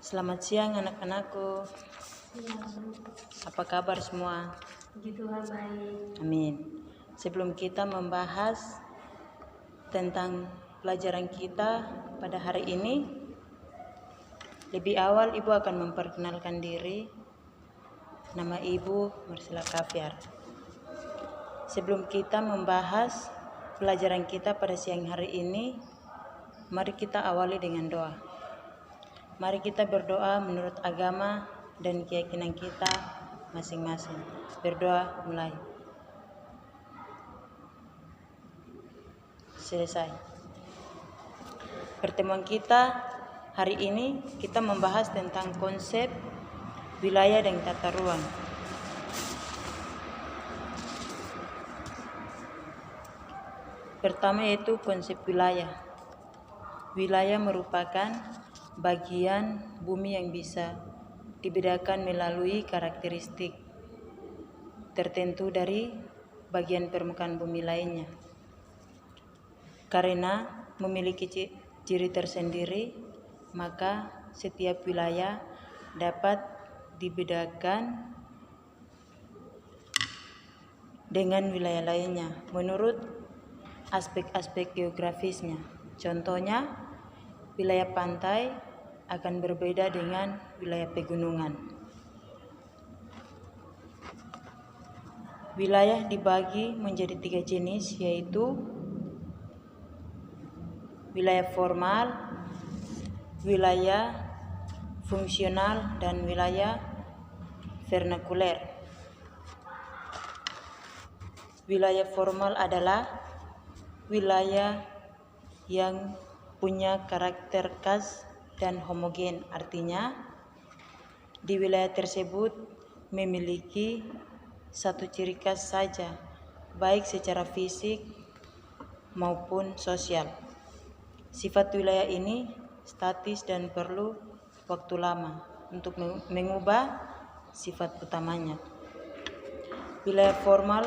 Selamat siang anak-anakku. Apa kabar semua? Puji Tuhan baik. Amin. Sebelum kita membahas tentang pelajaran kita pada hari ini, lebih awal Ibu akan memperkenalkan diri. Nama Ibu Marcella Kaviar. Sebelum kita membahas pelajaran kita pada siang hari ini, mari kita awali dengan doa. Mari kita berdoa menurut agama dan keyakinan kita masing-masing. Berdoa mulai. Selesai. Pertemuan kita hari ini kita membahas tentang konsep wilayah dan tata ruang. Pertama yaitu konsep wilayah. Wilayah merupakan bagian bumi yang bisa dibedakan melalui karakteristik tertentu dari bagian permukaan bumi lainnya. Karena memiliki ciri tersendiri, maka setiap wilayah dapat dibedakan dengan wilayah lainnya menurut aspek-aspek geografisnya. Contohnya, wilayah pantai akan berbeda dengan wilayah pegunungan. Wilayah dibagi menjadi 3 jenis, yaitu wilayah formal, wilayah fungsional, dan wilayah vernakuler. Wilayah formal adalah wilayah yang punya karakter khas dan homogen, artinya di wilayah tersebut memiliki satu ciri khas saja, baik secara fisik maupun sosial. Sifat wilayah ini statis dan perlu waktu lama untuk mengubah sifat utamanya. Wilayah formal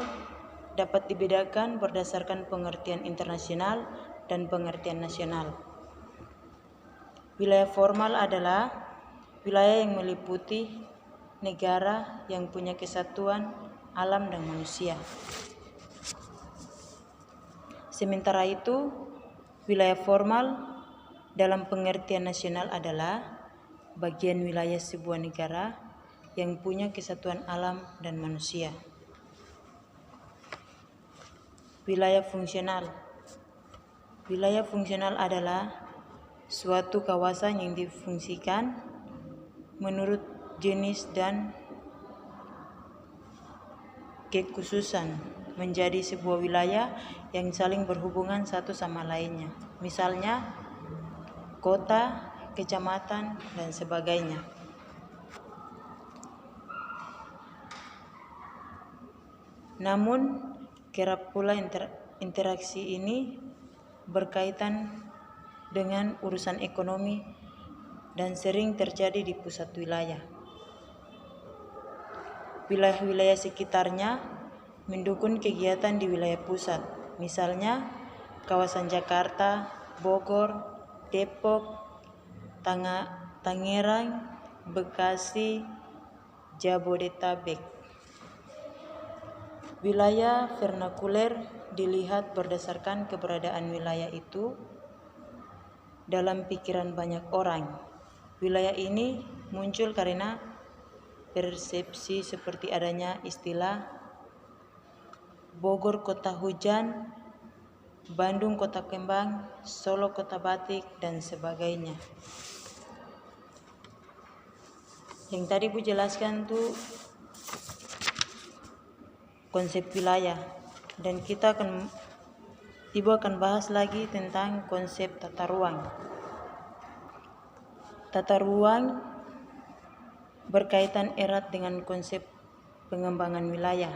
dapat dibedakan berdasarkan pengertian internasional dan pengertian nasional. Wilayah formal adalah wilayah yang meliputi negara yang punya kesatuan alam dan manusia. Sementara itu, wilayah formal dalam pengertian nasional adalah bagian wilayah sebuah negara yang punya kesatuan alam dan manusia. Wilayah fungsional. Wilayah fungsional adalah suatu kawasan yang difungsikan menurut jenis dan kekhususan menjadi sebuah wilayah yang saling berhubungan satu sama lainnya. Misalnya, kota, kecamatan, dan sebagainya. Namun, kerap pula interaksi ini berkaitan dengan urusan ekonomi dan sering terjadi di pusat wilayah. Wilayah-wilayah sekitarnya mendukung kegiatan di wilayah pusat, misalnya kawasan Jakarta, Bogor, Depok, Tangerang, Bekasi, Jabodetabek. Wilayah vernakuler dilihat berdasarkan keberadaan wilayah itu dalam pikiran banyak orang. Wilayah ini muncul karena persepsi seperti adanya istilah Bogor kota hujan, Bandung kota kembang, Solo kota batik, dan sebagainya. Yang tadi Bu jelaskan tuh konsep wilayah, dan Ibu akan bahas lagi tentang konsep tata ruang. Tata ruang berkaitan erat dengan konsep pengembangan wilayah.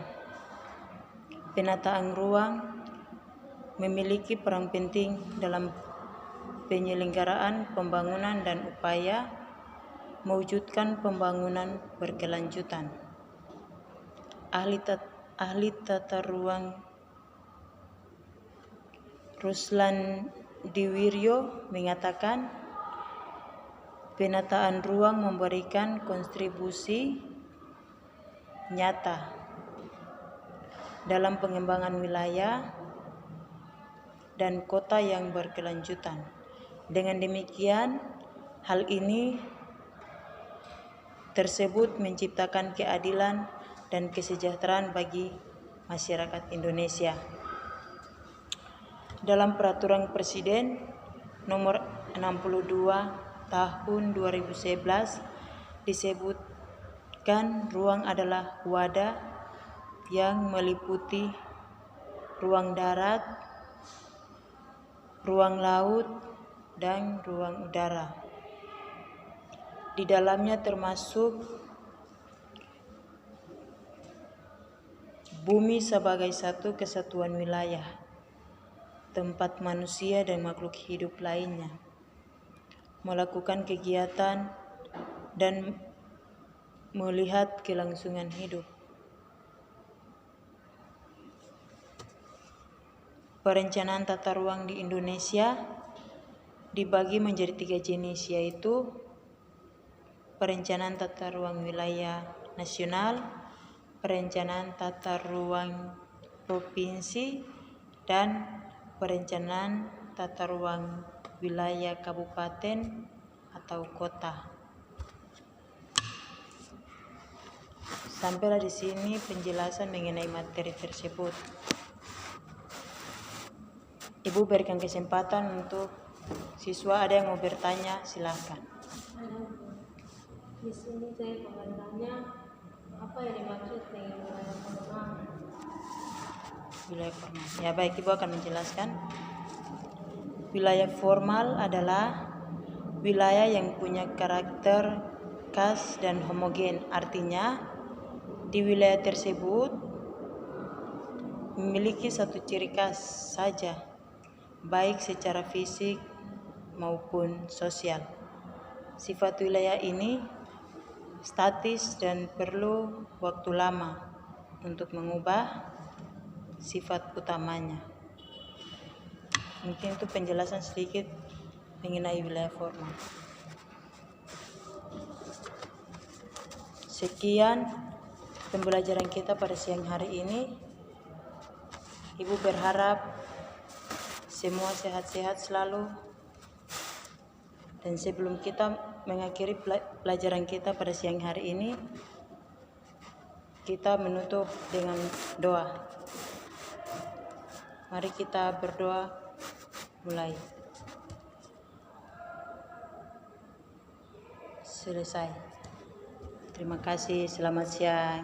Penataan ruang memiliki peran penting dalam penyelenggaraan pembangunan dan upaya mewujudkan pembangunan berkelanjutan. Ahli tata ruang Ruslan Diwiryo mengatakan penataan ruang memberikan kontribusi nyata dalam pengembangan wilayah dan kota yang berkelanjutan. Dengan demikian, hal ini tersebut menciptakan keadilan dan kesejahteraan bagi masyarakat Indonesia. Dalam Peraturan Presiden Nomor 62 Tahun 2011 disebutkan ruang adalah wadah yang meliputi ruang darat, ruang laut, dan ruang udara. Di dalamnya termasuk bumi sebagai satu kesatuan wilayah, tempat manusia dan makhluk hidup lainnya melakukan kegiatan dan melihat kelangsungan hidup. Perencanaan tata ruang di Indonesia dibagi menjadi 3 jenis, yaitu perencanaan tata ruang wilayah nasional, perencanaan tata ruang provinsi, dan perencanaan tata ruang wilayah kabupaten atau kota. Sampailah di sini penjelasan mengenai materi tersebut. Ibu berikan kesempatan untuk siswa, ada yang mau bertanya, silakan. Di sini saya mau bertanya, apa yang dimaksud dengan wilayah formal? Wilayah formal. Ya baik, Ibu akan menjelaskan. Wilayah formal adalah wilayah yang punya karakter khas dan homogen. Artinya, di wilayah tersebut memiliki satu ciri khas saja, baik secara fisik maupun sosial. Sifat wilayah ini statis dan perlu waktu lama untuk mengubah sifat utamanya. Mungkin itu penjelasan sedikit mengenai wilayah formal. Sekian pembelajaran kita pada siang hari ini. Ibu berharap semua sehat-sehat selalu. Dan sebelum kita mengakhiri pelajaran kita pada siang hari ini, kita menutup dengan doa. Mari kita berdoa. Mulai. Selesai. Terima kasih. Selamat siang.